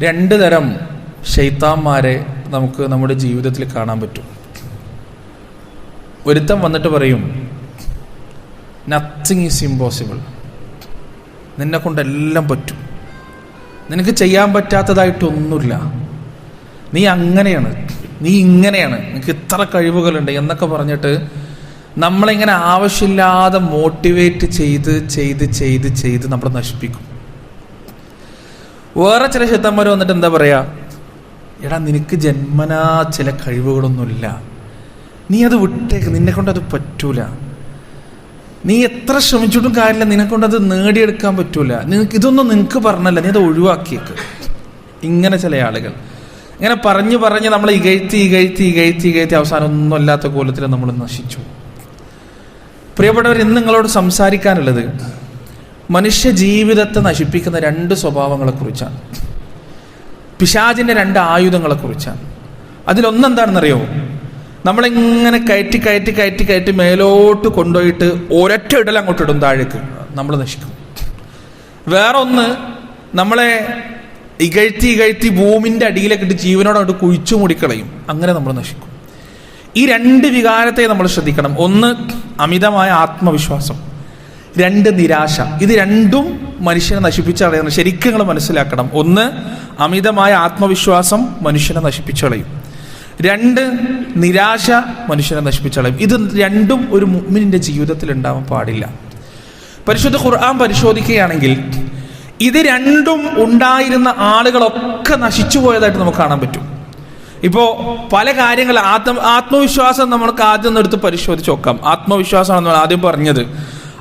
രണ്ട് തരം ശൈത്താന്മാരെ നമുക്ക് നമ്മുടെ ജീവിതത്തിൽ കാണാൻ പറ്റും. ഒരുത്തൻ വന്നിട്ട് പറയും, നത്തിങ് ഈസ് ഇമ്പോസിബിൾ, നിന്നെ കൊണ്ടെല്ലാം പറ്റും, നിനക്ക് ചെയ്യാൻ പറ്റാത്തതായിട്ടൊന്നുമില്ല, നീ അങ്ങനെയാണ്, നീ ഇങ്ങനെയാണ്, നിനക്ക് ഇത്ര കഴിവുകളുണ്ട് എന്നൊക്കെ പറഞ്ഞിട്ട് നമ്മളിങ്ങനെ ആവശ്യമില്ലാതെ മോട്ടിവേറ്റ് ചെയ്ത് ചെയ്ത് ചെയ്ത് ചെയ്ത് നമ്മളെ നശിപ്പിക്കും. വേറെ ചില ശൈത്താന്മാർ വന്നിട്ട് എന്താ പറയാ, എടാ നിനക്ക് ജന്മനാ ചില കഴിവുകളൊന്നുമില്ല, നീ അത് വിട്ടേക്ക്, നിന്നെ കൊണ്ടത് പറ്റൂല, നീ എത്ര ശ്രമിച്ചിട്ടും കാര്യമില്ല, നിന്നെക്കൊണ്ടത് നേടിയെടുക്കാൻ പറ്റൂല, ഇതൊന്നും പറഞ്ഞല്ല, നീ അത് ഒഴിവാക്കിയേക്ക്. ഇങ്ങനെ ചില ആളുകൾ ഇങ്ങനെ പറഞ്ഞ് പറഞ്ഞ് നമ്മളെ ഇകഴ്ത്തി അവസാനം ഒന്നുമല്ലാത്ത കോലത്തിൽ നമ്മൾ നശിച്ചു. പ്രിയപ്പെട്ടവർ, ഇന്ന് നിങ്ങളോട് സംസാരിക്കാനുള്ളത് മനുഷ്യ ജീവിതത്തെ നശിപ്പിക്കുന്ന രണ്ട് സ്വഭാവങ്ങളെക്കുറിച്ചാണ്, പിശാചിൻ്റെ രണ്ട് ആയുധങ്ങളെക്കുറിച്ചാണ്. അതിലൊന്നെന്താണെന്നറിയോ, നമ്മളിങ്ങനെ കയറ്റി മേലോട്ട് കൊണ്ടുപോയിട്ട് ഒരൊറ്റ ഇടൽ അങ്ങോട്ട് ഇടും, താഴേക്ക് നമ്മൾ നശിക്കും. വേറെ ഒന്ന്, നമ്മളെ ഇകഴ്ത്തി ഭൂമിൻ്റെ അടിയിലേക്ക് ഇട്ട് ജീവനോടങ്ങോട്ട് കുഴിച്ചു മൂടിക്കളയും, അങ്ങനെ നമ്മൾ നശിക്കും. ഈ രണ്ട് വികാരത്തെ നമ്മൾ ശ്രദ്ധിക്കണം. ഒന്ന് അമിതമായ ആത്മവിശ്വാസം, രണ്ട് നിരാശ. ഇത് രണ്ടും മനുഷ്യനെ നശിപ്പിച്ച് കളയുന്നത് ശരിക്കും നിങ്ങൾ മനസ്സിലാക്കണം. ഒന്ന് അമിതമായ ആത്മവിശ്വാസം മനുഷ്യനെ നശിപ്പിച്ച് കളയും, രണ്ട് നിരാശ മനുഷ്യനെ നശിപ്പിച്ച് കളയും. ഇത് രണ്ടും ഒരു മുഅ്മിനിന്റെ ജീവിതത്തിൽ ഉണ്ടാവാൻ പാടില്ല. പരിശുദ്ധ ഖുർആൻ പരിശോധിക്കുകയാണെങ്കിൽ ഇത് രണ്ടും ഉണ്ടായിരുന്ന ആളുകളൊക്കെ നശിച്ചു പോയതായിട്ട് നമുക്ക് കാണാൻ പറ്റും. ഇപ്പോൾ പല കാര്യങ്ങൾ ആത്മവിശ്വാസം നമുക്ക് ആദ്യം ഒന്ന് എടുത്ത് പരിശോധിച്ച് നോക്കാം. ആത്മവിശ്വാസമാണെന്ന് ആദ്യം പറഞ്ഞത്,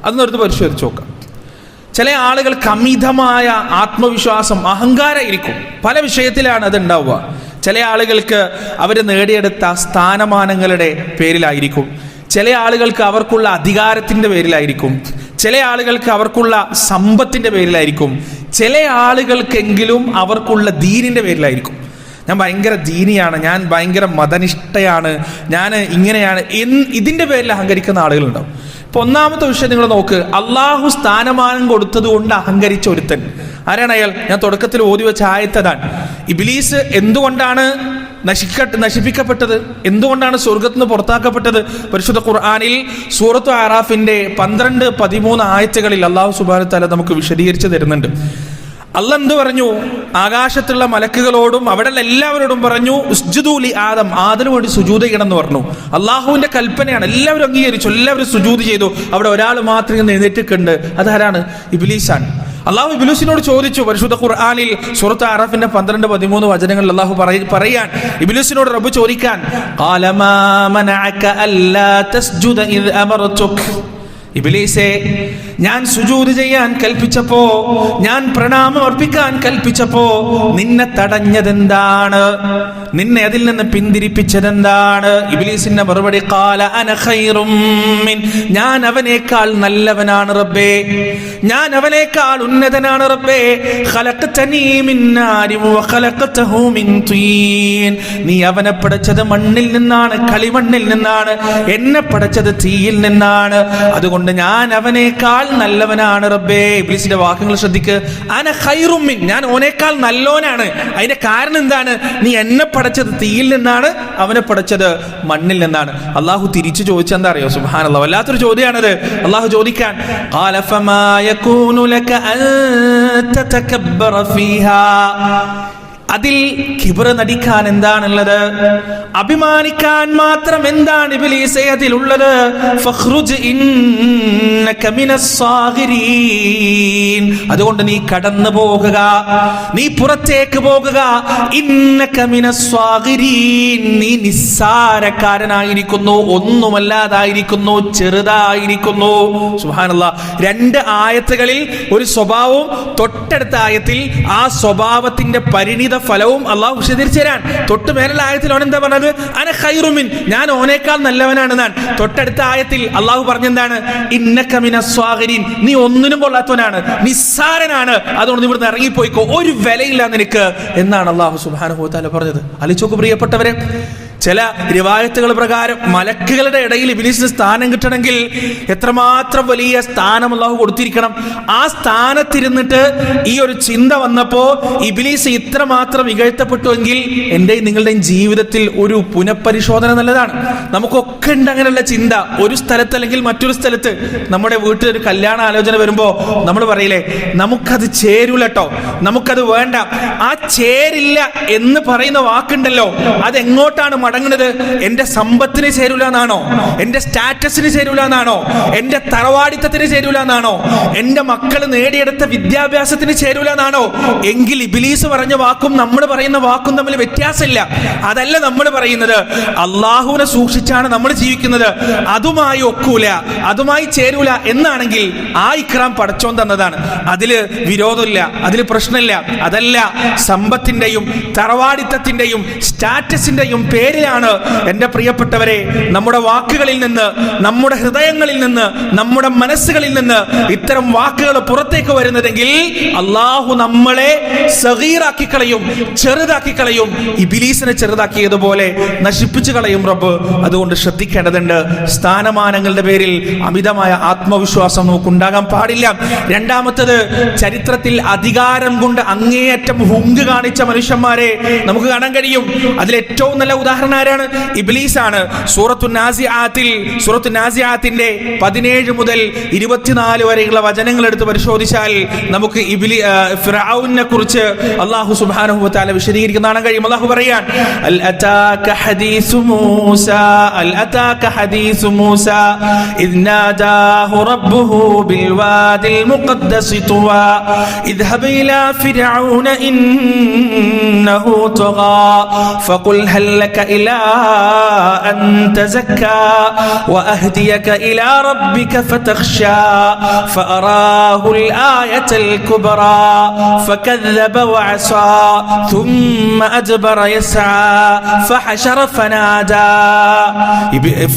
അതൊന്ന് എടുത്ത് പരിശോധിച്ച് നോക്കാം. ചില ആളുകൾക്ക് അമിതമായ ആത്മവിശ്വാസം, അഹങ്കാരമായിരിക്കും, പല വിഷയത്തിലാണ് അത് ഉണ്ടാവുക. ചില ആളുകൾക്ക് അവർ നേടിയെടുത്ത സ്ഥാനമാനങ്ങളുടെ പേരിലായിരിക്കും, ചില ആളുകൾക്ക് അവർക്കുള്ള അധികാരത്തിൻ്റെ പേരിലായിരിക്കും, ചില ആളുകൾക്ക് അവർക്കുള്ള സമ്പത്തിൻ്റെ പേരിലായിരിക്കും, ചില ആളുകൾക്കെങ്കിലും അവർക്കുള്ള ദീനിൻ്റെ പേരിലായിരിക്കും. ഞാൻ ഭയങ്കര ദീനിയാണ്, ഞാൻ ഭയങ്കര മതനിഷ്ഠയാണ്, ഞാൻ ഇങ്ങനെയാണ്, ഇതിൻ്റെ പേരിൽ അഹങ്കരിക്കുന്ന ആളുകളുണ്ടാവും. ഇപ്പൊ ഒന്നാമത്തെ വിഷയം നിങ്ങൾ നോക്ക്, അള്ളാഹു സ്ഥാനമാനം കൊടുത്തത് കൊണ്ട് അഹങ്കരിച്ച ഒരുത്തൻ ആരാണ് അയാൾ? ഞാൻ തുടക്കത്തിൽ ഓതി വെച്ച ആയത്തതാണ്. ഇബ്ലീസ് എന്തുകൊണ്ടാണ് നശിപ്പിക്കപ്പെട്ടത്? എന്തുകൊണ്ടാണ് സ്വർഗത്തിൽ നിന്ന് പുറത്താക്കപ്പെട്ടത്? പരിശുദ്ധ ഖുർആനിൽ സൂറത്തു അറാഫിന്റെ 12-13 ആയത്തുകളിൽ അള്ളാഹു സുബ്ഹാനഹു വ തആല നമുക്ക് വിശദീകരിച്ചു തരുന്നുണ്ട്. അള്ളാഹ് എന്ത് പറഞ്ഞു? ആകാശത്തുള്ള മലക്കുകളോടും അവിടെയുള്ള എല്ലാവരോടും പറഞ്ഞു, ഉസ്ജുദൂ ലി ആദം, ആദമിന് വേണ്ടി സുജൂദ് ചെയ്യണം എന്ന് പറഞ്ഞു. അള്ളാഹുവിന്റെ കൽപ്പനയാണ്, എല്ലാവരും അംഗീകരിച്ചു, എല്ലാവരും സുജൂദ് ചെയ്തു. അവിടെ ഒരാൾ മാത്രം എഴുന്നേറ്റിട്ടുണ്ട്, അതാരാണ്? ഇബ്ലീസാണ്. അള്ളാഹു ഇബ്ലീസിനോട് ചോദിച്ചു. പരിശുദ്ധ ഖുർആനിൽ സൂറത്ത് അറാഫിന്റെ 12-13 വചനങ്ങളിൽ അള്ളാഹു പറയാൻ, ഇബ്ലീസിനോട് റബ്ബ് ചോദിക്കാൻ, ഖാല മാ മനഅക അല്ലാ തസ്ജുദ ഇദ് അമർതുക, ഇബ്ലീസേ, ഞാൻ സുജൂദ് ചെയ്യാൻ കൽപ്പിച്ചപ്പോ, ഞാൻ പ്രണാമം അർപ്പിക്കാൻ കൽപ്പിച്ചപ്പോ നിന്നെ തടഞ്ഞതെന്താണ്? നിന്നെ അതിൽ നിന്ന് പിന്തിരിപ്പിച്ചതെന്താണ്? ഇബ്ലീസിന്റെ മറുപടി, ഖാല അന ഖൈറും മിൻ, ഞാൻ അവനേക്കാൾ നല്ലവനാണ് റബ്ബേ, ഞാൻ അവനേക്കാൾ ഉന്നതനാണ് റബ്ബേ. ഖലഖതനീ മിൻ നാരി വ ഖലഖതഹു മിൻ തീൻ, നീ അവനെ പടച്ചത് മണ്ണിൽ നിന്നാണ്, കളിമണ്ണിൽ നിന്നാണ്, എന്നെ പടച്ചത് തീയിൽ നിന്നാണ്, അതുകൊണ്ട് ഞാൻ അവനേക്കാൾ നല്ലവനാണ് റബ്ബേ. ഇബ്ലീസിന്റെ വാക്കുകൾ ശ്രദ്ധിക്ക്. അന ഖൈറും മിൻ, ഞാൻ ഓനേക്കാൾ നല്ലോനാണ്. അതിന്റെ കാരണം എന്താണ്? നീ എന്നെ പടച്ചത് തീയിൽ നിന്നാണ്, അവനെ പടച്ചത് മണ്ണിൽ നിന്നാണ്. അള്ളാഹു തിരിച്ചു ചോദിച്ചെന്താ അറിയോ? സുബ്ഹാനല്ലാഹ്, വല്ലാത്തൊരു ചോദ്യമാണത്. അള്ളാഹു ചോദിക്കാൻ, ഖാല ഫമാ യകൂനു ലക അൻ തതകബ്ബറ ഫീഹാ, അതിൽ കിബ്ർ നടിക്കാൻ എന്താണുള്ളത്? അഭിമാനിക്കാൻ മാത്രം എന്താണ് ഇബ്ലീസേ അതിലുള്ളത്? ഫഖ്റുജ് ഇന്നക മിനസ് സാഗിരീൻ, അതുകൊണ്ട് നീ കടന്നു പോകുക, നീ പുറത്തേക്ക് പോകുക. ഇന്നക മിനസ് സാഗിരീൻ, നീ നിസ്സാരക്കാരനായിരിക്കുന്നു, ഒന്നുമല്ലാതായിരിക്കുന്നു, ചെറുതായിരിക്കുന്നു. സുബ്ഹാനല്ലാഹ്, രണ്ട് ആയത്തുകളിൽ ഒരു സ്വഭാവവും, തൊട്ടടുത്ത ആയത്തിൽ ആ സ്വഭാവത്തിന്റെ പരിണിത ഫലവും അള്ളാഹു വിശദീകരിച്ചു തരാൻ. തൊട്ട് മേലുള്ള ആയത്തിൽ ഓൻ എന്താ പറഞ്ഞത്? അന ഖൈറും മിൻ, ഞാൻ ഓനേക്കാൾ നല്ലവനാണെന്നാണ്. തൊട്ടടുത്ത ആയത്തിൽ അള്ളാഹു പറഞ്ഞെന്താണ്? ഇന്നക മിനസ് സ്വാഗിരീൻ, നീ ഒന്നിനും കൊള്ളാത്തവനാണ്, നിസ്സാരനാണ്, അതുകൊണ്ട് നീ ഇവിടുന്ന് ഇറങ്ങിപ്പോയിക്കോ, ഒരു വിലയില്ല നിനക്ക് എന്നാണ് അള്ളാഹു സുബ്ഹാനഹു വ തആല പറഞ്ഞത്. ആലോചിച്ച് നോക്കൂ പ്രിയപ്പെട്ടവരെ, ചില റിവായത്തുകൾ പ്രകാരം മലക്കുകളുടെ ഇടയിൽ ഇബ്ലീസിന് സ്ഥാനം കിട്ടണമെങ്കിൽ എത്രമാത്രം വലിയ സ്ഥാനം അല്ലാഹു കൊടുത്തിരിക്കണം. ആ സ്ഥാനത്തിരുന്നിട്ട് ഈ ഒരു ചിന്ത വന്നപ്പോ ഇബ്ലീസ് ഇത്രമാത്രം ഇകഴ്ത്തപ്പെട്ടുവെങ്കിൽ എന്റെയും നിങ്ങളുടെയും ജീവിതത്തിൽ ഒരു പുനഃപരിശോധന നല്ലതാണ്. നമുക്കൊക്കെ ഉണ്ട് അങ്ങനെയുള്ള ചിന്ത. ഒരു സ്ഥലത്ത് അല്ലെങ്കിൽ മറ്റൊരു സ്ഥലത്ത് നമ്മുടെ വീട്ടിൽ ഒരു കല്യാണ ആലോചന വരുമ്പോ നമ്മൾ പറയില്ലേ, നമുക്കത് ചേരൂല കേട്ടോ, നമുക്കത് വേണ്ട. ആ ചേരില്ല എന്ന് പറയുന്ന വാക്കുണ്ടല്ലോ, അതെങ്ങോട്ടാണ് മടങ്ങുന്നത്? എന്റെ സമ്പത്തിന് ചേരൂല എന്നാണോ? എന്റെ സ്റ്റാറ്റസിന് ചേരൂല എന്നാണോ? എന്റെ തറവാടിത്തത്തിന് ചേരൂല എന്നാണോ? എന്റെ മക്കൾ നേടിയെടുത്ത വിദ്യാഭ്യാസത്തിന് ചേരൂല എന്നാണോ? എങ്കിൽ ഇബ്ലീസ് പറഞ്ഞ വാക്കും നമ്മൾ പറയുന്ന വാക്കും തമ്മിൽ വ്യത്യാസമില്ല. അതല്ല നമ്മൾ പറയുന്നത്. അള്ളാഹുവിനെ സൂക്ഷിച്ചാണ് നമ്മൾ ജീവിക്കുന്നത്. അതുമായി ഒക്കൂല, അതുമായി ചേരൂല എന്നാണെങ്കിൽ ആ ഇക്റാം പടച്ചോൻ തന്നതാണ്. അതില് വിരോധമില്ല, അതില് പ്രശ്നമില്ല. അതല്ല, സമ്പത്തിന്റെയും തറവാടിത്തത്തിന്റെയും സ്റ്റാറ്റസിന്റെയും പേരിലാണ് എന്റെ പ്രിയപ്പെട്ടവരെ നമ്മുടെ വാക്കുകളിൽ നിന്ന്, നമ്മുടെ ഹൃദയങ്ങളിൽ നിന്ന്, നമ്മുടെ മനസ്സുകളിൽ നിന്ന് ഇത്തരം വാക്കുകൾ പുറത്തേക്ക് വരുന്നതെങ്കിൽ അള്ളാഹു നമ്മളെ സഗീറാക്കി കളയും, ചെറുതാക്കി കളയും. ഇബ്ലീസിനെ ചെറുതാക്കിയതുപോലെ നശിപ്പിച്ചു കളയും റബ്ബ്. അതുകൊണ്ട് ശ്രദ്ധിക്കേണ്ടതുണ്ട്. സ്ഥാനമാനങ്ങളുടെ പേരിൽ അമിതമായ ആത്മവിശ്വാസം നമുക്കുണ്ടാകാൻ പാടില്ല. രണ്ടാമത്തത്, ചരിത്രത്തിൽ അധികാരം കൊണ്ട് അങ്ങേയറ്റം ഹുങ്ക് കാണിച്ച മനുഷ്യന്മാരെ നമുക്ക് കാണാൻ കഴിയും. അതിലേറ്റവും നല്ല ഉദാഹരണം ആരാണ്? ഇബ്ലീസ് ആണ്. സൂറത്തു നാസിആത്തിന്റെ 17 മുതൽ 24 വരെയുള്ള വചനങ്ങൾ എടുത്ത് പരിശോധിച്ചാൽ നമുക്ക് ഫിർഔനെ കുറിച്ച് അല്ലാഹു സുബ്ഹാനഹു വ തആല വിശദീകരിക്കുന്നതാണ് കഴിയും. അല്ലാഹു പറയാൻ, അൽ അതാക ഹദീസു മൂസ ഇദ് നാദാഹു റബ്ബുഹു ബിൽ വാദിൽ മുഖദ്ദസി തുവാ ഇദ്ഹബ് ഇലാ ഫിർഔന ഇന്നഹു തുഗാ ഫഖുൽ ഹൽ ലക ഇലാ അൻ തസക്കാ വഅഹ്ദിയക ഇലാ റബ്ബിക ഫതഖ്ശാ ഫഅറാഹു അൽ ആയതൽ കുബ്രാ ഫകذب وعصى ثم أدبر يسعى فحشر فنادى.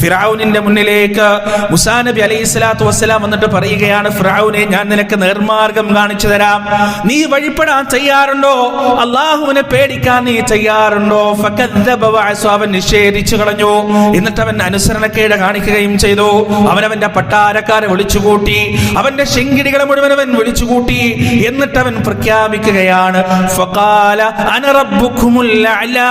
ഫിർഔനിന്റെ മുന്നിലേക്ക് മൂസാ നബി അലൈഹിസ്സലാത്തു വസ്സലാം വന്നിട്ട് പറയുകയാണ്, ഫിർഔനെ, ഞാൻ നിനക്ക് നേർമാർഗം കാണിച്ചു തരാം. നീ വഴിപ്പെടാൻ തയ്യാറുണ്ടോ? അള്ളാഹുവിനെ പേടിക്കാൻ നീ തയ്യാറുണ്ടോ? ഫകذب وعصى, അവൻ നിഷേധിച്ചു കളഞ്ഞു. എന്നിട്ട് അവൻ അനുസരണക്കേട് കാണിക്കുകയും ചെയ്തു. അവനവന്റെ പട്ടാരക്കാരെ വിളിച്ചുകൂട്ടി, അവന്റെ ശിങ്കിടികളെ മുഴുവൻ അവൻ വിളിച്ചുകൂട്ടി. എന്നിട്ട് അവൻ പ്രഖ്യാപിക്കുകയാണ്, ഫഖാല അന റബ്ബുകുമുൽ അഅ്ലാ,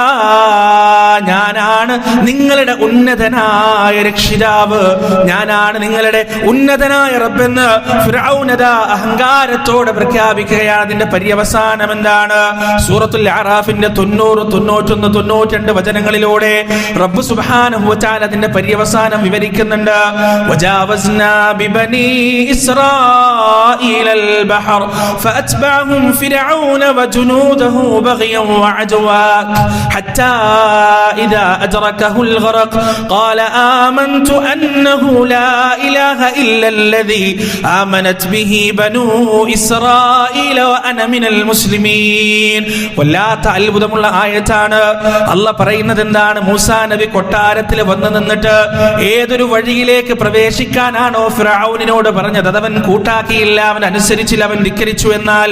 ഞാനാണ് നിങ്ങളുടെ ഉന്നതനായ രക്ഷിതാവ്, ഞാനാണ് നിങ്ങളുടെ ഉന്നതനായ റബ്ബെന്ന് ഫിർഔനത അഹങ്കാരത്തോടെ പ്രഖ്യാപിക്കുകയാണ്. അതിന്റെ പര്യവസാനം എന്താണ്? സൂറത്തുൽ അറാഫിന്റെ 90, 91, 92 വചനങ്ങളിലൂടെ റബ്ബ് സുബ്ഹാനഹു വ തആല അതിന്റെ പര്യവസാനം വിവരിക്കുന്നുണ്ട്. വജാവസ്നാ ബിബനി ഇസ്രായീലൽ ബഹർ ഫഅത്ബഅഹും ഫിർഔന വജുനൂദുഹു ബഗ്യൻ വഅദ്വാ ഹത്താ ഇദാ അദ്റകഹുൽ ഗറഖ് ഖാല ആമൻതു അന്നഹു ലാ ഇലാഹ ഇല്ലല്ലദീ ആമനത് ബിഹി ബനൂ ഇസ്രായീല വഅന മിനൽ മുസ്ലിമീൻ. വല്ലാത്ത അത്ഭുതമുള്ള ആയത്താണ്. അല്ലാഹ് പറയുന്നത് എന്താണ്? മൂസാ നബി കൊട്ടാരത്തിൽ വന്നു നിന്നിട്ട് ഏതൊരു വഴിയിലേക്ക് പ്രവേശിക്കാനാണോ ഫിർഔനിനോട് പറഞ്ഞത്, അതവൻ കൂട്ടാക്കിയില്ല, അവൻ അനുസരിച്ചില്ല, അവൻ ധിക്കരിച്ചു. എന്നാൽ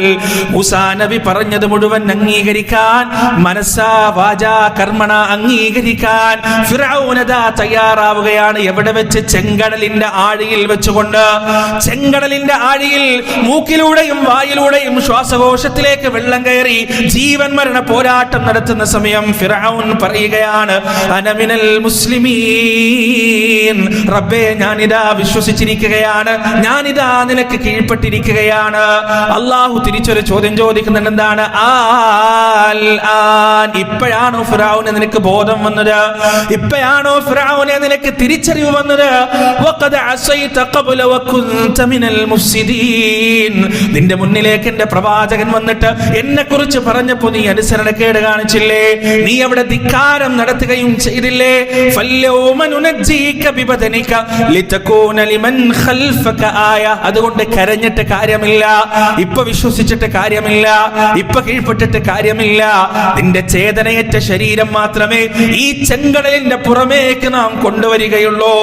മൂസാ നബി പറഞ്ഞത് മുഴുവൻ അംഗീകരിക്കാൻ, മനസ്സാ വാചാ കർമ്മണ അംഗീകരിക്കാൻ ഫിർഔനദാ തയ്യാറാവുകയാണ്. എവിടെ വെച്ച്? ചെങ്കടലിന്റെ ആഴിയിൽ വെച്ചുകൊണ്ട്. ചെങ്കടലിന്റെ ആഴിയിൽ മൂക്കിലൂടെയും വായിലൂടെയും ശ്വാസകോശത്തിലേക്ക് വെള്ളം കയറി ജീവൻ മരണ പോരാട്ടം നടത്തുന്ന സമയം ഫിർഔൻ പറയുകയാണ്, അനമിനൽ മുസ്ലിമീൻ, റബ്ബേ, ഞാനിതാ വിശ്വസിച്ചിരിക്കുകയാണ്, ഞാനിതാ നിനക്ക് കീഴ്പ്പെട്ടിരിക്കുകയാണ്. അള്ളാഹു തിരിച്ചൊരു ചോദ്യം ചോദിക്കുന്നുണ്ട്. എന്താണ്? ഇപ്പോഴാണോ ഫിർഔനെ നിനക്ക് ബോധം വന്നത്? ഇപ്പോഴാണോ ഫിർഔനെ നിനക്ക് തിരിച്ചറിവ് വന്നത്? വഖദ് അസൈത ഖബ്ല വകുൻത മിനൽ മുഫ്സിദീൻ, നിന്റെ മുന്നിലേക്ക് എന്റെ പ്രവാചകൻ വന്നിട്ട് എന്നെ കുറിച്ച് പറഞ്ഞപ്പോ നീ അനുസരണക്കേട് കാണിച്ചില്ലേ? നീ അവിടെ ധിക്കാരം നടത്തുകയും ചെയ്തില്ലേ? ഫല്യൗമ നുനജ്ജീക ബിബദനിക ലിതകൂന ലിമൻ ഖൽഫക ആയ. അതുകൊണ്ട് കരഞ്ഞിട്ട് കാര്യമില്ല, ഇപ്പൊ വിശ്വസിച്ചിട്ട് കാര്യമില്ല, ഇപ്പൊ കീഴ്പ്പെട്ടിട്ട് കാര്യമില്ല. നിന്റെ ചേതനയേറ്റ ശരീരം മാത്രമേ ഈ ചെങ്കടലിന്റെ പുറമേക്ക് നാം കൊണ്ടുവരികയുള്ളൂ.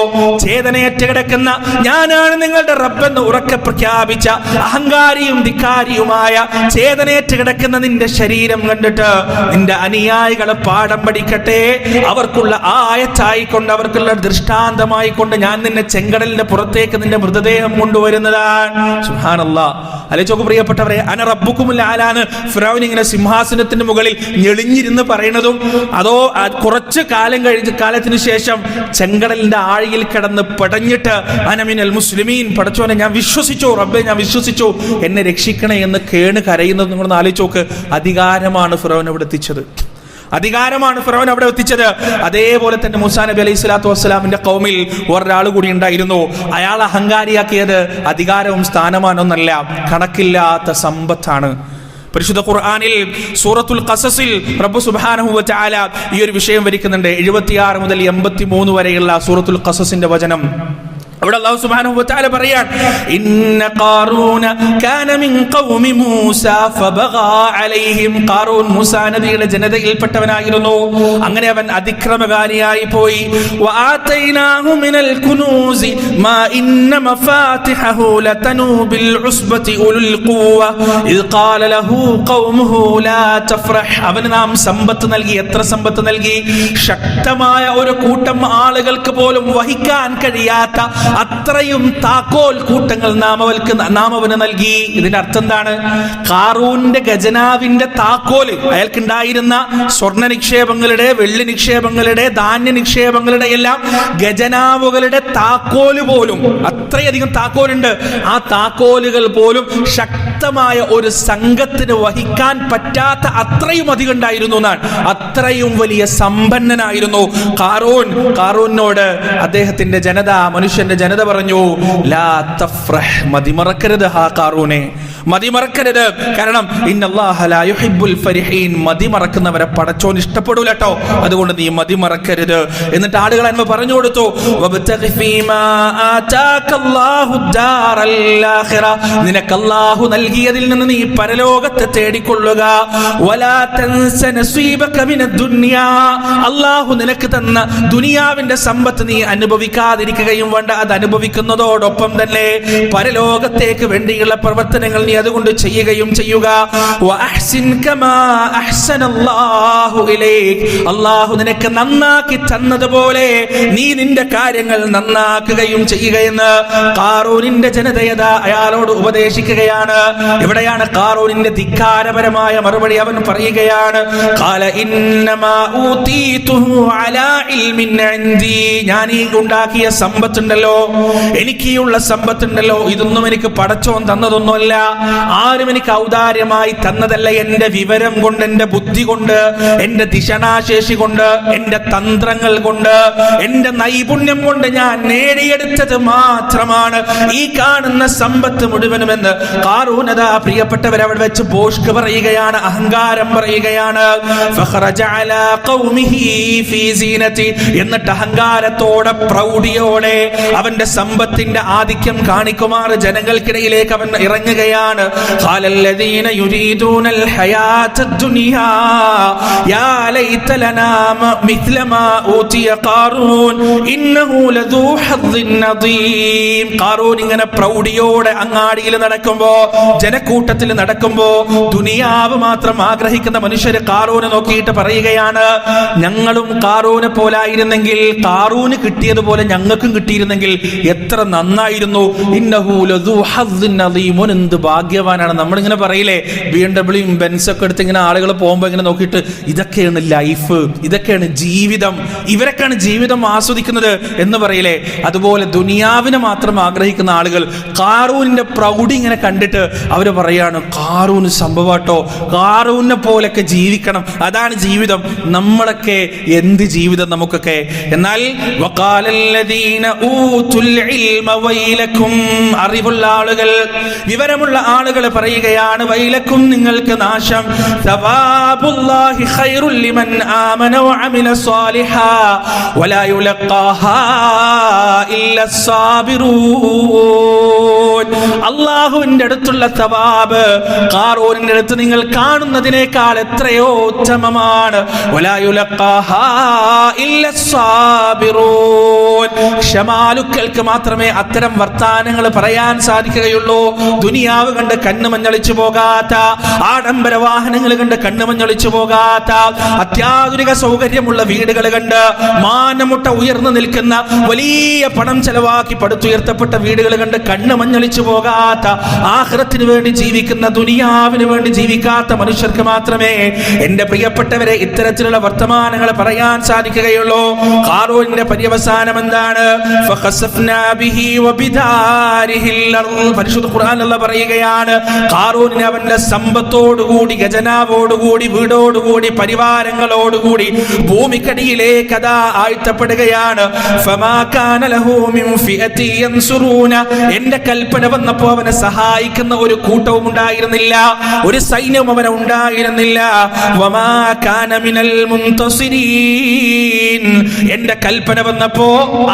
ചേതനയേറ്റ് കിടക്കുന്ന ഞാനാണ് നിങ്ങളുടെ റബ്ബെന്ന് ഉറക്കെ പ്രഖ്യാപിച്ച അഹങ്കാരിയും ധിക്കാരിയുമായ ചേതനയേറ്റ് കിടക്കുന്ന നിന്റെ ശരീരം കണ്ടിട്ട് നിന്റെ അനുയായികളെ പാഠം പഠിക്കട്ടെ, അവർക്കുള്ള ആയത്തായിക്കൊണ്ട്, അവർക്കുള്ള ദൃഷ്ടാന്തമായി കൊണ്ട് ഞാൻ നിന്നെ ചെങ്കടലിന്റെ പുറത്തേക്ക് നിന്റെ മൃതദേഹം കൊണ്ടുവരുന്നതാണ്. സുബ്ഹാനല്ലാഹ്. അല്ലേച്ചോക്ക് പ്രിയപ്പെട്ടവരെ, അന റബ്ബുക്കുമുൽ ആലാന്ന് ഫിറഔൻ ഇങ്ങനെ സിംഹാസനത്തിന്റെ മുകളിൽ ഞെളിഞ്ഞിരുന്ന് പറയുന്നതും, അതോ കുറച്ച് കാലത്തിന് ശേഷം ചെങ്കടലിന്റെ ആഴിയിൽ കിടന്ന് പടഞ്ഞിട്ട് അനമിനൽ മുസ്ലിമീൻ, പടച്ചോനെ ഞാൻ വിശ്വസിച്ചു, റബ്ബെ ഞാൻ വിശ്വസിച്ചു, എന്നെ രക്ഷിക്കണേ എന്ന് കേണ് കരയുന്നത് നിങ്ങളൊന്ന് ആലോചിച്ചോക്ക്. അധികാരമാണ് ഫിറഔൻ അവിടെ എത്തിച്ചത്, അധികാരമാണ് ഫിറഔൻ അവിടെ എത്തിച്ചത്. അതേപോലെ തന്നെ മൂസാ നബി അലൈഹി സ്വലാത്തു വസ്സലാമിന്റെ ഖൗമിൽ ഒരാൾ കൂടി ഉണ്ടായിരുന്നു. അയാൾ അഹങ്കാരിയാക്കിയത് അധികാരവും സ്ഥാനമാനൊന്നല്ല, കണക്കില്ലാത്ത സമ്പത്താണ്. പരിശുദ്ധ ഖുർആനിൽ സൂറത്തുൽ ഖസസിൽ റബ്ബ് സുബ്ഹാനഹു വ തആല ഈ ഒരു വിഷയം വരിക്കുന്നുണ്ട്. 76 മുതൽ 83 വരെയുള്ള സൂറത്തുൽ ഖസസിന്റെ വചനം. അവിടെ അല്ലാഹു സുബ്ഹാനഹു വ തആല പറയാൻ, ഇന്ന ഖാറൂന കാന മിൻ ഖൗമി മൂസ ഫബഗാ അലൈഹിം. ഖാറൂൻ മൂസാ നബിയുടെ ജനതയിൽപ്പെട്ടവനായിരുന്നു. അങ്ങനെ അവൻ അതിക്രമകാരിയായി പോയി. വആതൈനാഹു മിനൽ കുനൂസി മാ ഇന്ന മഫാതിഹഹു ലതനൂ ബിൽ ഉസ്ബതി ഉലുൽ ഖുവ ഇദ് ഖാല ലഹു ഖൗമുഹു ലാ തഫ്റഹ്. അവന് നാം സമ്പത്ത് നൽകി. എത്ര സമ്പത്ത് നൽകി? ശക്തമായ ഒരു കൂട്ടം ആളുകൾക്ക് പോലും വഹിക്കാൻ കഴിയാത്ത അത്രയും താക്കോൽ കൂട്ടങ്ങൾ നാം അവന് നൽകി. ഇതിന്റെ അർത്ഥം എന്താണ്? ഖാറൂന്റെ ഖജനാവിന്റെ താക്കോല്, അയാൾക്കുണ്ടായിരുന്ന സ്വർണ്ണ നിക്ഷേപങ്ങളുടെ, വെള്ളി നിക്ഷേപങ്ങളുടെ, ധാന്യ നിക്ഷേപങ്ങളുടെ എല്ലാം ഖജനാവുകളുടെ താക്കോല് പോലും, അത്രയധികം താക്കോലുണ്ട്, ആ താക്കോലുകൾ പോലും ശക്തമായ ഒരു സംഘത്തിന് വഹിക്കാൻ പറ്റാത്ത അത്രയും അധികം ഉണ്ടായിരുന്നു എന്നാണ്. അത്രയും വലിയ സമ്പന്നനായിരുന്നു ഖാറൂൻ. ഖാറൂനോട് അദ്ദേഹത്തിന്റെ ജനത, മനുഷ്യന്റെ ജനത പറഞ്ഞു, ലാ തഫ്റഹ്, മതിമറക്കരുത് ഹാ ഖാറൂനെ, മതിമറക്കരുത്. കാരണം ഇന്നല്ലാഹ ലാ യുഹിബ്ബുൽ ഫരിഹീൻ, മതിമറക്കുന്നവരെ പടച്ചോൻ ഇഷ്ടപ്പെടൂല കേട്ടോ, അതുകൊണ്ട് നീ മതിമറക്കരുത്. എന്നിട്ട് ആളുകൾ അൻവ പറഞ്ഞു കൊടുത്തു, വബ്തഗി ഫീമാ ആതാകല്ലാഹു ദാറൽ ആഖിറ, നിനക്ക് അല്ലാഹു നൽകിയതിൽ നിന്ന് നീ പരലോകത്തെ തേടിക്കൊള്ളുക. വലാ തൻസ നസീബക മിനദ് ദുനിയാ, അല്ലാഹു നിനക്ക് തന്ന ദുനിയാവിന്റെ സമ്പത്ത് നീ അനുഭവിക്കാതിരിക്കുകയും വേണ്ട, അത് അനുഭവിക്കുന്നതോടൊപ്പം തന്നെ പരലോകത്തേക്ക് വേണ്ടിയുള്ള പ്രവർത്തനങ്ങൾ നീ അതുകൊണ്ട് ചെയ്യുകയും ചെയ്യുക. വഅഹ്സിൻ കമാ അഹ്സനല്ലാഹു ഇലൈക്, അല്ലാഹു നിനക്ക് നന്നാക്കി തന്നതുപോലെ നീ നിന്റെ കാര്യങ്ങൾ നന്നാക്കുകയും ചെയ്യുകയെന്ന് ഖാറൂനിന്റെ ജനതയത അയാളോട് ഉപദേശിക്കുകയാണ്. ഇവിടെയാണ് ഖാറൂനിന്റെ ധിക്കാരപരമായ മറുപടി. അവൻ പറയുകയാണ്, ഖാല ഇന്നമാ ഊതീതുഹു അലാ ഇൽമിൻ ഇൻദി, ഞാൻ ഈ ഉണ്ടാക്കിയ സമ്പത്തുണ്ടല്ലോ, എനിക്കുള്ള സമ്പത്തുണ്ടല്ലോ, ഇതൊന്നും എനിക്ക് പടച്ചോൻ തന്നതൊന്നുമല്ല, ആരും എനിക്ക് ഔദാര്യമായി തന്നതല്ല. എന്റെ വിവരം കൊണ്ട്, എന്റെ ബുദ്ധി കൊണ്ട്, എന്റെ ദിശനാശേഷി കൊണ്ട്, എന്റെ തന്ത്രങ്ങൾ കൊണ്ട്, എന്റെ നൈപുണ്യം കൊണ്ട് ഞാൻ നേടിയെടുത്തത് മാത്രമാണ് ഈ കാണുന്ന സമ്പത്ത് മുഴുവനുമെന്ന് ഖാറൂനത പ്രിയപ്പെട്ടവർ അവിടെ വെച്ച് ബോഷ്ക് പറയുകയാണ്, അഹങ്കാരം പറയുകയാണ്. ഫഖറജ അലാ ഖൗമിഹി ഫീ സീനതി, എന്നിട്ട് അഹങ്കാരത്തോടെ, പ്രൗഢിയോടെ അവന്റെ സമ്പത്തിന്റെ ആധിക്യം കാണിക്കുമാർ ജനങ്ങൾക്കിടയിലേക്ക് അവൻ ഇറങ്ങുകയാണ്. ഖാലല്ലദീന യുരീദൂനൽ ഹയാത്തദ് ദുനിയാ യാ ലൈത ലനാ മിത്ല മാ ഊതിയ ഖാറൂൻ ഇന്നഹു ലദൂ ഹദ്ദിൻ നദീം. ഖാറൂൻ ഇങ്ങനെ പ്രൗഢിയോടെ അങ്ങാടിയിൽ നടക്കുമ്പോ, ജനക്കൂട്ടത്തിൽ നടക്കുമ്പോ, ദുനിയാവ് മാത്രം ആഗ്രഹിക്കുന്ന മനുഷ്യര് ഖാറൂനെ നോക്കിയിട്ട് പറയുകയാണ്, ഞങ്ങളും ഖാറൂനെ പോലായിരുന്നെങ്കിൽ, ഖാറൂന് കിട്ടിയതുപോലെ ഞങ്ങൾക്കും കിട്ടിയിരുന്നെങ്കിൽ എത്ര നന്നായിരുന്നു. ഇന്നഹു ലദൂ ഹദ്ദിൻ നദീം, എന്ത് ഭാഗ്യവാനാണ്. നമ്മളിങ്ങനെ പറയില്ലേ, BMW ബെൻസ് ഒക്കെ എടുത്ത് ഇങ്ങനെ ആളുകൾ പോകുമ്പോൾ ഇങ്ങനെ നോക്കിയിട്ട് ഇതൊക്കെയാണ് ലൈഫ്, ഇതൊക്കെയാണ് ജീവിതം, ഇവരൊക്കെയാണ് ജീവിതം ആസ്വദിക്കുന്നത് എന്ന് പറയില്ലേ. അതുപോലെ ദുനിയാവിനെ മാത്രം ആഗ്രഹിക്കുന്ന ആളുകൾ ഖാറൂനിന്റെ പ്രൗഢി ഇങ്ങനെ കണ്ടിട്ട് അവർ പറയാണ്, ഖാറൂന് സംഭവാട്ടോ, ഖാറൂനെ പോലൊക്കെ ജീവിക്കണം, അതാണ് ജീവിതം. നമ്മളൊക്കെ എന്ത് ജീവിതം നമുക്കൊക്കെ. എന്നാൽ വഖാലല്ലദീന ഊതുൽ ഇൽമ വൈലക്കും, അറിവുള്ള ആളുകൾ, വിവരമുള്ള ആളുകൾ പറയുകയാണ്, വൈലക്കും നിങ്ങൾക്ക് നാശം, സവാബുല്ലാഹി ഖൈറുൽ ലിമൻ ആമന വഅമില സ്വാലിഹാ വലാ യുലഖാഹാ ഇല്ല സ്സാബിറൂൻ. അല്ലാഹുവിന്റെ അടുത്തുള്ള സവാബ് ഖാറൂനിന്റെ അടുത്ത് നിങ്ങൾ കാണുന്നതിനേക്കാൾ എത്രയോ ഉത്തമമാണ്. വലാ യുലഖാഹാ ഇല്ല സ്സാബിറൂൻ. ക്ഷമാലുക്കൾക്ക് മാത്രമേ അത്തരം വർത്താനങ്ങൾ പറയാൻ സാധിക്കുകയുള്ളൂ. ദുനിയാവ് കണ്ട് കണ്ണ് മഞ്ഞളിച്ചു പോകാത്ത, ആഡംബര വാഹനങ്ങൾ കണ്ട് കണ്ണ് മഞ്ഞളിച്ചു പോകാത്ത, അത്യാധുനിക സൗകര്യമുള്ള വീടുകൾ കണ്ട് മാനമുട്ട ഉയർന്നു നിൽക്കുന്ന, വലിയ പണം ചെലവാക്കി പടുത്തുയർത്തപ്പെട്ട വീടുകൾ കണ്ട് കണ്ണ് മഞ്ഞളിച്ചു പോകാത്ത, ആഖിറത്തിന് വേണ്ടി ജീവിക്കുന്ന, ദുനിയാവിന് വേണ്ടി ജീവിക്കാത്ത മനുഷ്യർക്ക് മാത്രമേ എന്റെ പ്രിയപ്പെട്ടവരെ ഇത്തരത്തിലുള്ള വർത്തമാനങ്ങൾ പറയാൻ സാധിക്കുകയുള്ളൂ. ഖാറൂനിന്റെ പര്യവസാനം എന്താണ്? ഫഖസഫ്നാ ബിഹി വബിദാരിഹിൽ അർദ്. പരിശുദ്ധ ഖുർആൻ അല്ലാഹു പറയുകയാണ്, ഖാറൂനിനെ അവന്റെ സമ്പത്തോടുകൂടി, ഖജനാവോടുകൂടി, വീടോടുകൂടി, പരിവാരങ്ങളോടുകൂടി ഭൂമിക്കടിയിലേക്ക് അതാ ആഴ്ത്തപ്പെടുകയാണ്. ഫമാ കാന ലഹു മിൻ ഫിഅതി യൻസുറൂന. എന്റെ കൽപ്പന വന്നപ്പോൾ അവനെ സഹായിക്കുന്ന ഒരു കൂട്ടവും ഉണ്ടായിരുന്നില്ല, ഒരു സൈന്യവും അവനെ ഉണ്ടായിരുന്നില്ല. വമാ കാന മിനൽ മുൻതസിരീൻ. എന്റെ കൽപ്പന വന്നപ്പോ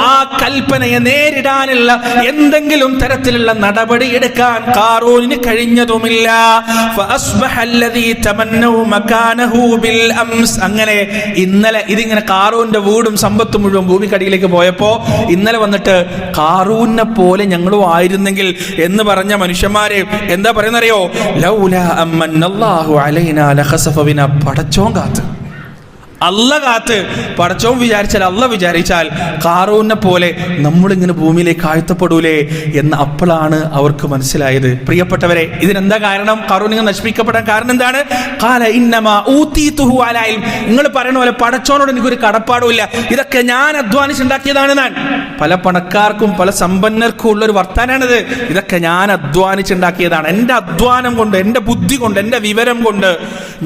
ആ കൽപ്പനയെ നേരിടാനുള്ള എന്തെങ്കിലും തരത്തിലുള്ള നടപടി എടുക്കാൻ ഖാറൂനിന് കഴിഞ്ഞതുമില്ല. ഫഅസ്ബഹ അല്ലദീ തമന്നൗ മകാനഹു ബിൽ അംസ്. അങ്ങനെ ഇന്നലെ ഇതിങ്ങനെ ഖാറൂന്റെ വീടും സമ്പത്തും മുഴുവൻ ഭൂമിക്കടിയിലേക്ക് പോയപ്പോ ഇന്നലെ വന്നിട്ട് ഖാറൂനെ പോലെ ഞങ്ങളും ആയിരുന്നെങ്കിൽ എന്ന് പറഞ്ഞ മനുഷ്യന്മാരെ എന്താ പറയുന്നറിയോ? ലൗലാ അമ്മന്നല്ലാഹു അലൈനാ ലഖസഫ ബിനാ. പടച്ചോൻ കാത്ത്, അല്ല കാത്ത്. പടച്ചോൻ വിചാരിച്ചാൽ, അല്ല വിചാരിച്ചാൽ ഖാറൂനെ പോലെ നമ്മളിങ്ങനെ ഭൂമിയിലേക്ക് ആഴ്ത്തപ്പെടൂലേ എന്ന് അപ്പോഴാണ് അവർക്ക് മനസ്സിലായത്. പ്രിയപ്പെട്ടവരെ, ഇതിനെന്താ കാരണം? ഖാറൂൻ ഇങ്ങനെ നശിപ്പിക്കപ്പെടാൻ കാരണം എന്താണ്? ഖാല ഇന്നമാ ഊതീതുഹു അലാ ഇൽം. നിങ്ങൾ പറയുന്ന പോലെ പടച്ചോനോട് എനിക്കൊരു കടപ്പാടുമില്ല, ഇതൊക്കെ ഞാൻ അധ്വാനിച്ചുണ്ടാക്കിയതാണ്. പല പണക്കാർക്കും പല സമ്പന്നർക്കും ഉള്ളൊരു വർത്താനാണിത്. ഇതൊക്കെ ഞാൻ അധ്വാനിച്ചുണ്ടാക്കിയതാണ്, എൻ്റെ അധ്വാനം കൊണ്ട്, എൻ്റെ ബുദ്ധി കൊണ്ട്, എൻ്റെ വിവരം കൊണ്ട്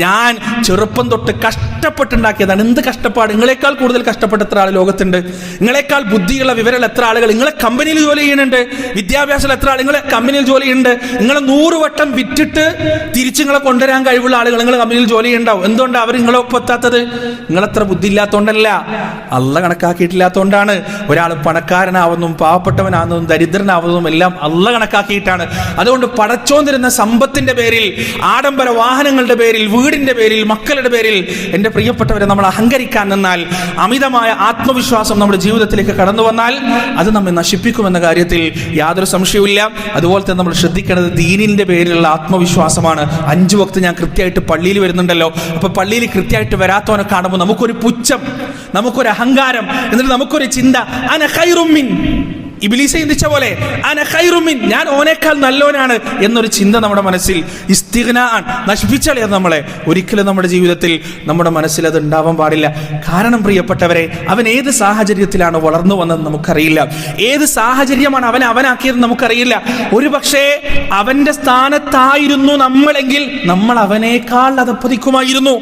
ഞാൻ ചെറുപ്പം തൊട്ട് കഷ്ടപ്പെട്ടുണ്ടാക്കിയത്. എന്ത് കഷ്ടപ്പാട്! നിങ്ങളെക്കാൾ കൂടുതൽ കഷ്ടപ്പെട്ട എത്ര ആൾ ലോകത്തുണ്ട്? നിങ്ങളെക്കാൾ ബുദ്ധിയുള്ള വിവരമുള്ള എത്ര ആളുകൾ നിങ്ങളെ കമ്പനിയിൽ ജോലി ചെയ്യുന്നുണ്ട്? വിദ്യാഭ്യാസമുള്ള എത്ര ആൾ നിങ്ങളെ കമ്പനിയിൽ ജോലി ചെയ്യുന്നുണ്ട്? നിങ്ങളെ 100 വട്ടം വിറ്റിട്ട് തിരിച്ചു നിങ്ങളെ കൊണ്ടുവരാൻ കഴിവുള്ള ആളുകൾ നിങ്ങളെ കമ്പനിയിൽ ജോലി ചെയ്യുന്നുണ്ടാവും. എന്തുകൊണ്ടാണ് അവർ നിങ്ങളെ ഒപ്പെത്താത്തത്? നിങ്ങളെത്ര ബുദ്ധി ഇല്ലാത്തതുകൊണ്ടല്ല, അല്ല കണക്കാക്കിയിട്ടില്ലാത്തതുകൊണ്ടാണ്. ഒരാൾ പണക്കാരനാവുന്നതും പാവപ്പെട്ടവനാവുന്നതും ദരിദ്രനാവുന്നതും എല്ലാം അല്ല കണക്കാക്കിയിട്ടാണ്. അതുകൊണ്ട് പടച്ചോൻ തരുന്ന സമ്പത്തിന്റെ പേരിൽ, ആഡംബര വാഹനങ്ങളുടെ പേരിൽ, വീടിന്റെ പേരിൽ, മക്കളുടെ പേരിൽ എൻ്റെ പ്രിയപ്പെട്ടവരെ നമ്മൾ അഹങ്കരിക്കാൻ നിന്നാൽ, അമിതമായ ആത്മവിശ്വാസം നമ്മുടെ ജീവിതത്തിലേക്ക് കടന്നു വന്നാൽ അത് നമ്മെ നശിപ്പിക്കുമെന്ന കാര്യത്തിൽ യാതൊരു സംശയവുമില്ല. അതുപോലെ തന്നെ നമ്മൾ ശ്രദ്ധിക്കേണ്ടത് ദീനിന്റെ പേരിലുള്ള ആത്മവിശ്വാസമാണ്. 5 വക്ത് ഞാൻ കൃത്യമായിട്ട് പള്ളിയിൽ വരുന്നുണ്ടല്ലോ, അപ്പൊ പള്ളിയിൽ കൃത്യമായിട്ട് വരാത്തവനെ കാണുമ്പോൾ നമുക്കൊരു പുച്ഛം, നമുക്കൊരു അഹങ്കാരം, എന്നിട്ട് നമുക്കൊരു ചിന്ത, അന ഖൈറും മിൻ. ഇബ്ലീസ് ചിന്തിച്ച പോലെ അന ഖൈറും മിൻ, ഞാൻ ഓനേക്കാൾ നല്ലോനാണ് എന്നൊരു ചിന്ത നമ്മുടെ മനസ്സിൽ ഇസ്തിഗ്നാഅൻ നശിപ്പിച്ചാൽ നമ്മളെ ഒരിക്കലും നമ്മുടെ ജീവിതത്തിൽ, നമ്മുടെ മനസ്സിൽ അത് ഉണ്ടാവാൻ പാടില്ല. കാരണം പ്രിയപ്പെട്ടവരെ, അവൻ ഏത് സാഹചര്യത്തിലാണ് വളർന്നു വന്നത് നമുക്കറിയില്ല, ഏത് സാഹചര്യമാണ് അവനാക്കിയത് നമുക്കറിയില്ല. ഒരു പക്ഷേ അവന്റെ സ്ഥാനത്തായിരുന്നു നമ്മളെങ്കിൽ നമ്മൾ അവനേക്കാൾ അധപ്പതിക്കുമായിരുന്നു.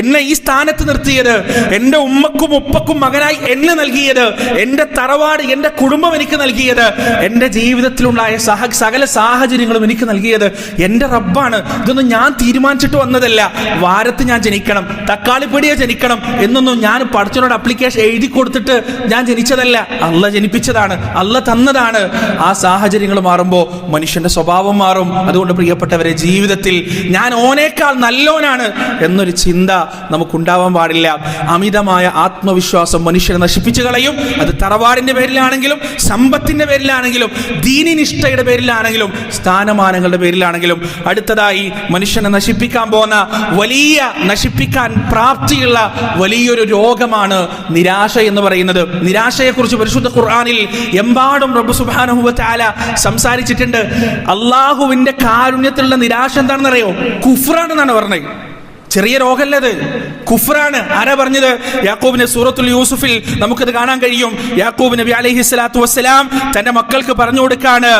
എന്നെ ഈ സ്ഥാനത്ത് നിർത്തിയത്, എൻ്റെ ഉമ്മക്കും ഉപ്പക്കും മകനായി എന്നെ നൽകിയത്, എൻ്റെ തറവാട്, എൻ്റെ കുടുംബം എനിക്ക് നൽകിയത്, എൻ്റെ ജീവിതത്തിലുണ്ടായ സകല സാഹചര്യങ്ങളും എനിക്ക് നൽകിയത് എൻ്റെ റബ്ബാണ്. ഇതൊന്നും ഞാൻ തീരുമാനിച്ചിട്ട് വന്നതല്ല. വാരത്ത് ഞാൻ ജനിക്കണം, തക്കാളിപ്പൊടിയെ ജനിക്കണം എന്നൊന്നും ഞാൻ പടച്ചവനോട് അപ്ലിക്കേഷൻ എഴുതി കൊടുത്തിട്ട് ഞാൻ ജനിച്ചതല്ല. അല്ല ജനിപ്പിച്ചതാണ്, അല്ല തന്നതാണ്. ആ സാഹചര്യങ്ങൾ മാറുമ്പോൾ മനുഷ്യന്റെ സ്വഭാവം മാറും. അതുകൊണ്ട് പ്രിയപ്പെട്ടവരെ, ജീവിതത്തിൽ ഞാൻ ഓനേക്കാൾ നല്ലോനാണ് എന്നൊരു ചിന്ത നമുക്കുണ്ടാവാൻ പാടില്ല. അമിതമായ ആത്മവിശ്വാസം മനുഷ്യനെ നശിപ്പിച്ചു കളയും. അത് തറവാടിന്റെ പേരിലാണെങ്കിലും, സമ്പത്തിന്റെ പേരിലാണെങ്കിലും, ദീനിനിഷ്ഠയുടെ പേരിലാണെങ്കിലും, സ്ഥാനമാനങ്ങളുടെ പേരിലാണെങ്കിലും. അടുത്തതായി മനുഷ്യനെ നശിപ്പിക്കാൻ പോകുന്ന, വലിയ നശിപ്പിക്കാൻ പ്രാപ്തിയുള്ള വലിയൊരു രോഗമാണ് നിരാശ എന്ന് പറയുന്നത്. നിരാശയെക്കുറിച്ച് പരിശുദ്ധ ഖുർആനിൽ എമ്പാടും റബ്ബ് സുബ്ഹാനഹു വ തആല സംസാരിച്ചിട്ടുണ്ട്. അള്ളാഹുവിന്റെ കാരുണ്യത്തിലുള്ള നിരാശ എന്താണെന്നറിയോ? കുഫ്റാണെന്നാണ് പറഞ്ഞത്. ചെറിയ രോഗമല്ലത്, കുഫ്റാണ്. ആരാ പറഞ്ഞത്? യാക്കൂബിന്റെ സൂറത്തുൽ യൂസുഫിൽ നമുക്കത് കാണാൻ കഴിയും. യാക്കൂബ് നബി അലൈഹിസ്സലാത്തു വസ്സലാം തന്റെ മക്കൾക്ക് പറഞ്ഞു കൊടുക്കാണ്.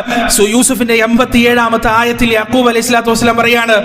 യൂസുഫിന്റെ 87-ാമത്തെ ആയത്തിൽ യാക്കൂബ് അലൈഹിസ്സലാത്തു വസ്സലാം പറയാണ്,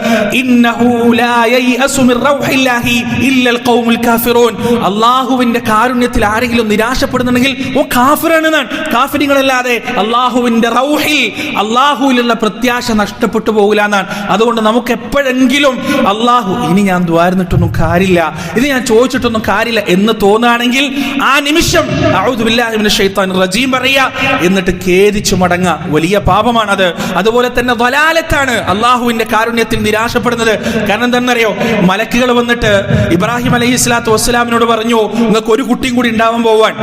ഇന്നഹു ലാ യയഅസു മിർ റൗഹില്ലാഹി ഇല്ലൽ ഖൗമുൽ കാഫിറൂൻ. അല്ലാഹുവിന്റെ കാരുണ്യത്തിൽ ആരെങ്കിലും നിരാശപ്പെടുന്നുണ്ടെങ്കിൽ ഓ കാഫിറാണ്. കാഫിറുകളല്ലാതെ അല്ലാഹുവിന്റെ റൗഹിൽ, അല്ലാഹുവിലുള്ള പ്രത്യാശ നഷ്ടപ്പെട്ടു പോകില്ല എന്നാണ്. അതുകൊണ്ട് നമുക്ക് എപ്പോഴെങ്കിലും അല്ലാഹു ഇനി ഞാൻ ദ്വാരുന്നിട്ടൊന്നും കാര്യമില്ല, ഇത് ഞാൻ ചോദിച്ചിട്ടൊന്നും കാര്യമില്ല എന്ന് തോന്നുകയാണെങ്കിൽ ആ നിമിഷം അഊദു ബില്ലാഹി മിനശ് ശൈത്താനിർ റജീം പറയാ, എന്നിട്ട് ഖേദിച്ചു മടങ്ങുക. വലിയ പാപമാണത്. അതുപോലെ തന്നെ ദലാലത്താണ് അള്ളാഹുവിന്റെ കാരുണ്യത്തിൽ നിരാശപ്പെടുന്നത്. കാരണം എന്താണെന്നറിയോ? മലക്കുകൾ വന്നിട്ട് ഇബ്രാഹിം അലൈഹിസ്സലാത്തു വസ്സലാമിനോട് പറഞ്ഞു, നിങ്ങൾക്ക് ഒരു കുട്ടിയും കൂടി ഉണ്ടാവാൻ പോവാൻ.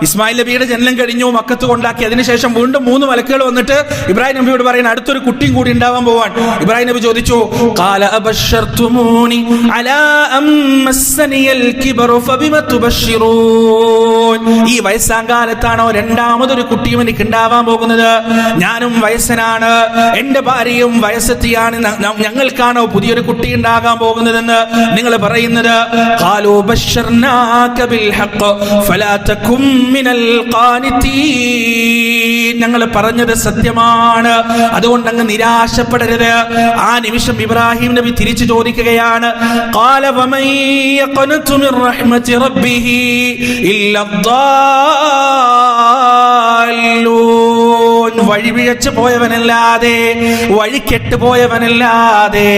ഇസ്മായിൽ നബിയുടെ ജനനം കഴിഞ്ഞു, മക്കത്ത് കൊണ്ടാക്കി. അതിനുശേഷം വീണ്ടും 3 മലക്കുകൾ വന്നിട്ട് ഇബ്രാഹിം നബിയോട് പറയുന്നത് അടുത്തൊരു കുട്ടിയും കൂടി ഉണ്ടാവാൻ പോവാൻ. ഇബ്രാഹിം നബി ചോദിച്ചു, ഖാല അബശർതുമൂനി അലാ അമ്മസ്സനിയൽ കിബറു ഫബിമ തുബശ്ശിറൂൻ. ഈ വയസ്സാങ്കാലത്താണോ രണ്ടാമതൊരു കുട്ടിയും എനിക്ക് ഉണ്ടാവാൻ പോകുന്നത്? ഞാനും വയസ്സനാണ്, എന്റെ ഭാര്യയും വയസ്സെത്തിയാണ്, ഞങ്ങൾക്കാണോ പുതിയൊരു കുട്ടി ഉണ്ടാകാൻ പോകുന്നതെന്ന് നിങ്ങൾ പറയുന്നത്? ഖാലൂ ബശ്ശർനാക ബിൽ ഹഖ് ഫലാ തകും മിനൽ ഖാനിതീൻ. ഞങ്ങൾ പറഞ്ഞത് സത്യമാണ്, അതുകൊണ്ട് അങ്ങ് നിരാശപ്പെടരുത്. ആ നിമിഷം ഇബ്രാഹിം നബി തിരിച്ചു ചോദിക്കുകയാണ്, ഖാല വമൻ യഖ്നതു മിർ റഹ്മതി റബ്ബിഹി ഇല്ലദ്ദാല്ലൂൻ. വഴിപിഴച്ചു പോയവനല്ലാതെ, വഴികെട്ടു പോയവനല്ലാതെ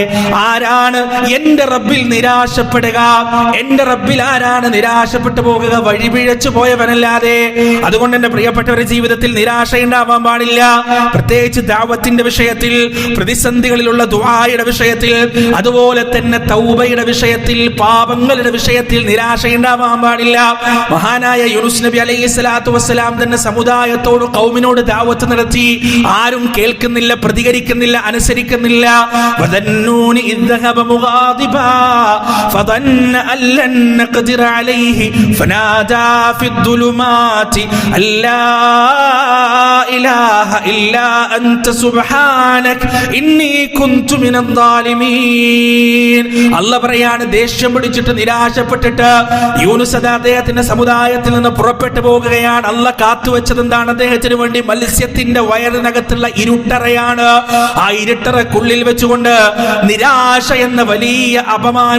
ആരാണ് എന്റെ റബ്ബിൽ നിരാശപ്പെടുക? എന്റെ റബ്ബിൽ ആരാണ് നിരാശപ്പെട്ടു പോകുക? വഴിപിഴച്ചു പോയവനല്ലാതെ. അതുകൊണ്ട് എന്റെ പ്രിയപ്പെട്ടവരുടെ ജീവിതത്തിൽ നിരാശയുണ്ടാവാൻ പാടില്ല. പ്രത്യേകിച്ച് ദഅവത്തിന്റെ വിഷയത്തിൽ, പ്രതിസന്ധികളിലുള്ള ദുആയുടെ വിഷയത്തിൽ, അതുപോലെ തന്നെ തൗബയുടെ വിഷയത്തിൽ, പാപങ്ങളുടെ വിഷയത്തിൽ നിരാശയുണ്ടാവാൻ പാടില്ല. മഹാനായ യൂനുസ് നബി അലൈഹിസ്സലാത്തു വസ്സലാം തന്നെ സമുദായത്തോട്, ഖൗമിനോട് ദഅവത്ത് നടത്തി. ആരും കേൾക്കുന്നില്ല, പ്രതികരിക്കുന്നില്ല, അനുസരിക്കുന്നില്ല. വദന്നൂനി ഇദ്ദഹബ മുഗാദിബാ ഫദന്ന അല്ലൻ നഖ്ദിറ അലൈഹി ഫനാദാ ഫിദ്ദുലുമാതി അല്ലാ ഇലാഹ ഇല്ലാ അൻത സുബ്ഹാനക ഇന്നി കുൻതു മിനൽ ളാലിമീൻ. അല്ലാഹ് പറയാണ്, ദേഷ്യം പിടിച്ചിട്ട് നിരാശപ്പെട്ടിട്ട് യൂനുസ് അദ്ദേഹത്തിന്റെ സമുദായത്തിൽ നിന്ന് പുറപ്പെട്ടു പോകുകയാണ്. അല്ലാഹ് കാത്തുവെച്ചത് എന്താണ്? അദ്ദേഹത്തിന് വേണ്ടി മത്സ്യത്തിന്റെ വയറിനകത്തുള്ള ഇരുട്ടറയാണ്. ആ ഇരുട്ടറക്കുള്ളിൽ വെച്ചുകൊണ്ട് നിരാശ എന്ന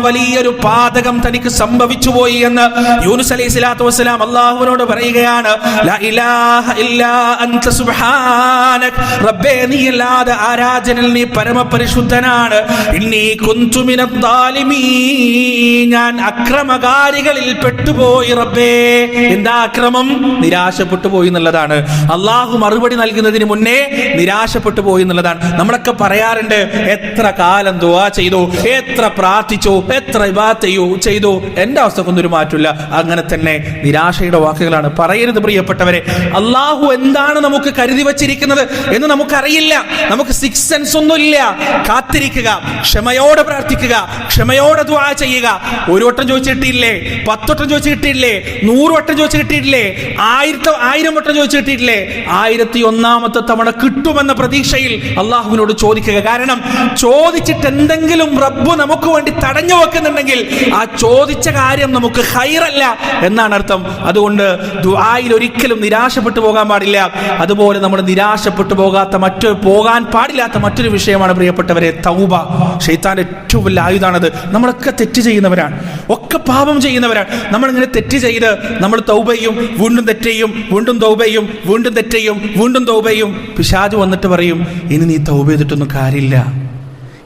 വലിയൊരു പാതകം തനിക്ക് സംഭവിച്ചു പോയി എന്ന് യൂനുസ് അലൈഹിസ്സലാത്തു വസ്സലാം അല്ലാഹുവിനോട് പറയുകയാണ്. ലാ ഇലാഹ ഇല്ലാ അൻത സുബ്ഹാനക, റബ്ബേ നീയല്ലാതെ ആരാധനയിൽ നീ പരമപരിശുദ്ധനാണ്. ഇന്നി കുൻതു മിനൽ ളാലിമീൻ, ഞാൻ അക്രമകാരികളിൽ പെട്ടുപോയി റബ്ബേ. എന്താ അക്രമം? നിരാശപ്പെട്ടു പോയി എന്നുള്ളതാണ്. അള്ളാഹു മറുപടി നൽകുന്നതിന് മുന്നേ നിരാശപ്പെട്ടു പോയി എന്നുള്ളതാണ്. നമ്മളൊക്കെ പറയാറുണ്ട്, എത്ര കാലം ദുആ ചെയ്തു, എത്ര പ്രാർത്ഥിച്ചു, എത്ര ഇബാദത്ത് ചെയ്തു, എന്റെ അവസ്ഥക്കൊന്നും ഒരു മാറ്റമില്ല. അങ്ങനെ തന്നെ നിരാശയുടെ വാക്കുകളാണ്. പറയരുത് പ്രിയപ്പെട്ടവരെ. അള്ളാഹു എന്താണ് നമുക്ക് കരുതി വച്ചിരിക്കുന്നത് എന്ന് നമുക്കറിയില്ല. നമുക്ക് സിക്സ് സെൻസ് ഒന്നുമില്ല. കാത്തിരിക്കുക, ക്ഷമയോടെ പ്രാർത്ഥിക്കുക, ക്ഷമയോടെ ദുആ ചെയ്യുക. 1 വട്ടം ചോദിച്ചു കിട്ടിയില്ലേ? 10 വട്ടം ചോദിച്ചു കിട്ടിയില്ലേ? 100 വട്ടം ചോദിച്ചു കിട്ടിയില്ലേ? 1000 വട്ടം ചോദിച്ചു കിട്ടിയില്ലേ? 1001ാമത്തെ തവണ കിട്ടുമെന്ന പ്രതീക്ഷയിൽ അള്ളാഹുവിനോട് ചോദിക്കുക. കാരണം ചോദിച്ചിട്ട് എന്തെങ്കിലും റബ്ബ് നമുക്ക് വേണ്ടി തടഞ്ഞു വെക്കുന്നുണ്ടെങ്കിൽ ആ ചോദിച്ച കാര്യം നമുക്ക് ഖൈറല്ല എന്നാണ് അർത്ഥം. അതുകൊണ്ട് ദുആയിൽ ഒരിക്കലും നിരാശപ്പെട്ടു പോകാൻ പാടില്ല. അതുപോലെ നമ്മൾ നിരാശപ്പെട്ടു പോകാൻ പാടില്ലാത്ത മറ്റൊരു വിഷയമാണ് പ്രിയപ്പെട്ടവരെ തൗബ. ശൈത്താന്റെ ഏറ്റവും വലിയ ആയുധാണത്. നമ്മളൊക്കെ തെറ്റ് ചെയ്യുന്നവരാണ്, ഒക്കെ പാപം ചെയ്യുന്നവരാണ്. നമ്മളിങ്ങനെ തെറ്റ് ചെയ്ത് നമ്മൾ തൗബ ചെയ്യും, വീണ്ടും തെറ്റെയ്യും, വീണ്ടും തൗബ ചെയ്യും, വീണ്ടും തെറ്റെയ്യും, വീണ്ടും തൗബ ചെയ്യും. പിശാച് വന്നിട്ട് പറയും, ഇനി നീ തൗബ ചെയ്തിട്ടൊന്നും കാര്യമില്ല,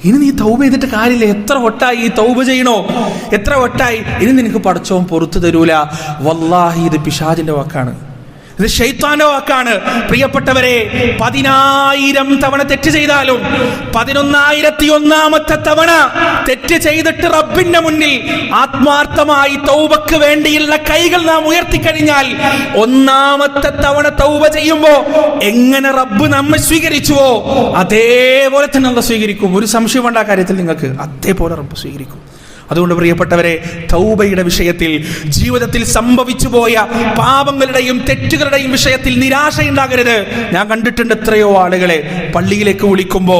ഇനി നീ തൗബ ചെയ്തിട്ട് കാര്യമില്ല. എത്ര വട്ടായി ഈ തൗബ ചെയ്യണോ? എത്ര വട്ടായി? ഇനി നിനക്ക് പടച്ചോൻ പുറത്തു തരൂല. വല്ലാഹി ഇത് പിശാചിന്റെ വാക്കാണ്, ഇത് ശൈത്താന്റെ വാക്കാണ്. പ്രിയപ്പെട്ടവരെ, 10,000 തവണ തെറ്റ് ചെയ്താലും 11,001ാമത്തെ തവണ തെറ്റ് ചെയ്തിട്ട് റബ്ബിന്റെ മുന്നിൽ ആത്മാർത്ഥമായി തൗബക്ക് വേണ്ടിയുള്ള കൈകൾ നാം ഉയർത്തിക്കഴിഞ്ഞാൽ 1ാമത്തെ തവണ തൗബ ചെയ്യുമ്പോ എങ്ങനെ റബ്ബ് നമ്മെ സ്വീകരിച്ചുവോ അതേപോലെ തന്നെ അല്ലാഹ് സ്വീകരിക്കും. ഒരു സംശയം വേണ്ട കാര്യത്തിൽ നിങ്ങൾക്ക്. അതേപോലെ റബ്ബ് സ്വീകരിക്കും. അതുകൊണ്ട് പ്രിയപ്പെട്ടവരെ, തൗബയുടെ വിഷയത്തിൽ, ജീവിതത്തിൽ സംഭവിച്ചു പോയ പാപങ്ങളുടെയും തെറ്റുകളുടെയും വിഷയത്തിൽ നിരാശയുണ്ടാകരുത്. ഞാൻ കണ്ടിട്ടുണ്ട് എത്രയോ ആളുകളെ പള്ളിയിലേക്ക് വിളിക്കുമ്പോ,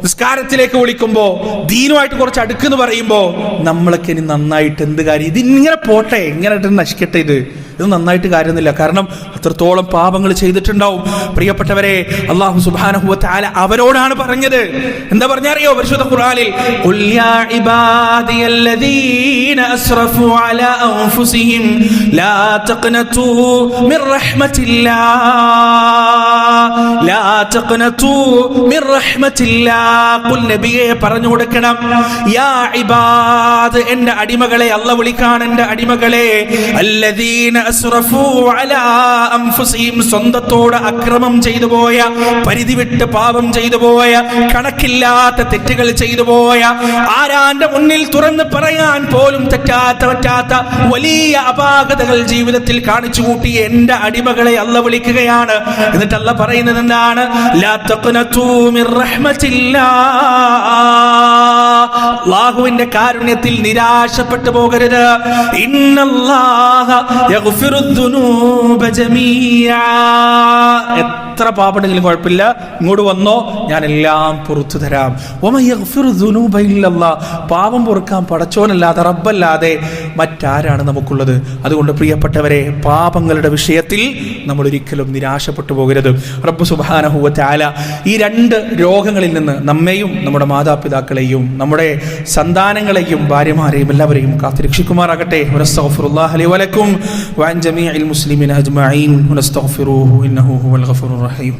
നിസ്കാരത്തിലേക്ക് വിളിക്കുമ്പോ, ദീനുമായിട്ട് കുറച്ച് അടുക്കെന്ന് പറയുമ്പോ, നമ്മളൊക്കെ ഇനി നന്നായിട്ട് എന്ത് കാര്യം, ഇതിങ്ങനെ പോട്ടെ, ഇങ്ങനെ നശിക്കട്ടെ, ഇത് നന്നായിട്ട് കാര്യമൊന്നുമില്ല. കാരണം അത്രത്തോളം പാപങ്ങൾ ചെയ്തിട്ടുണ്ടാവും. പ്രിയപ്പെട്ടവരെ, അല്ലാഹു സുബ്ഹാനഹു വ തആല അവരോടാണ് പറഞ്ഞത്. എന്താ പറഞ്ഞറിയോ പരിശുദ്ധ ഖുർആനിൽ? ഖുൽ യാ ഇബാദിയല്ലദീന അസ്റഫു അലാ അൻഫുസിഹിം ലാ തഖ്നതു മിർ റഹ്മത്തില്ലാഹ്, ലാ തഖ്നതു മിർ റഹ്മത്തില്ലാഹ്. ഖുൽ നബിയെ പറഞ്ഞു കൊടുക്കണം, യാ ഇബാദ്, എൻ്റെ അടിമകളെ, അല്ലാഹു വിളിക്കാണ് എൻ്റെ അടിമകളെ, അല്ലദീന അസ്റഫു അലാ അൻഫുസിഹിം, സ്വന്തത്തോട് അക്രമം ചെയ്തു പോയ, പരിധി വിട്ട് പാപം ചെയ്തു പോയ, കണക്കില്ലാത്ത തെറ്റുകൾ ചെയ്തു പോയ, ആരാന്റെ മുന്നിൽ തുറന്ന് പറയാൻ പോലും പറ്റാത്ത വലിയ അപാകതകൾ ജീവിതത്തിൽ കാണിച്ചു കൂട്ടി എന്റെ അടിമകളെ അല്ലാഹു വിളിക്കുകയാണ്. എന്നിട്ട് അല്ലാഹു പറയുന്നത് എന്താണ്? ലാ തഖ്നതു മിർ റഹ്മത്തില്ലാഹ്, അല്ലാഹുവിന്റെ കാരുണ്യത്തിൽ നിരാശപ്പെട്ടു പോകരുത്. ഇന്നല്ലാഹ യഗ്ഫിറുദ്ദുനൂബ ജമീഅ, എത്ര പാപമുണ്ടെങ്കിലും കുഴപ്പമില്ല, ഇങ്ങോട്ട് വന്നോ, ഞാൻ എല്ലാം പുറത്തു തരാം. വമൻ യഗ്ഫിറുദ്ദുനൂബ ഇല്ലല്ലാഹ്, പാപം പൊറുക്കാൻ പടച്ചോനല്ലാതെ, റബ്ബല്ലാതെ മറ്റാരാണ് നമുക്കുള്ളത്? അതുകൊണ്ട് പ്രിയപ്പെട്ടവരെ, പാപങ്ങളുടെ വിഷയത്തിൽ നമ്മൾ ഒരിക്കലും നിരാശപ്പെട്ടു പോകരുത്. റബ്ബ് സുബ്ഹാനഹു വ തആല ഈ രണ്ട് രോഗങ്ങളിൽ നിന്ന് നമ്മെയും നമ്മുടെ മാതാപിതാക്കളെയും നമ്മുടെ സന്താനങ്ങളെയും ഭാര്യമാരെയും എല്ലാവരെയും കാത്തുരക്ഷിക്കുമാറാകട്ടെ. വനസ്തഗ്ഫിറുല്ലാഹ ലി വലക്കും വഅൻ ജമീഇൽ മുസ്ലിമീന അജ്മഈൻ വനസ്തഗ്ഫിറൂഹു ഇന്നഹു ഹുവൽ ഗഫൂറുർ റഹീം.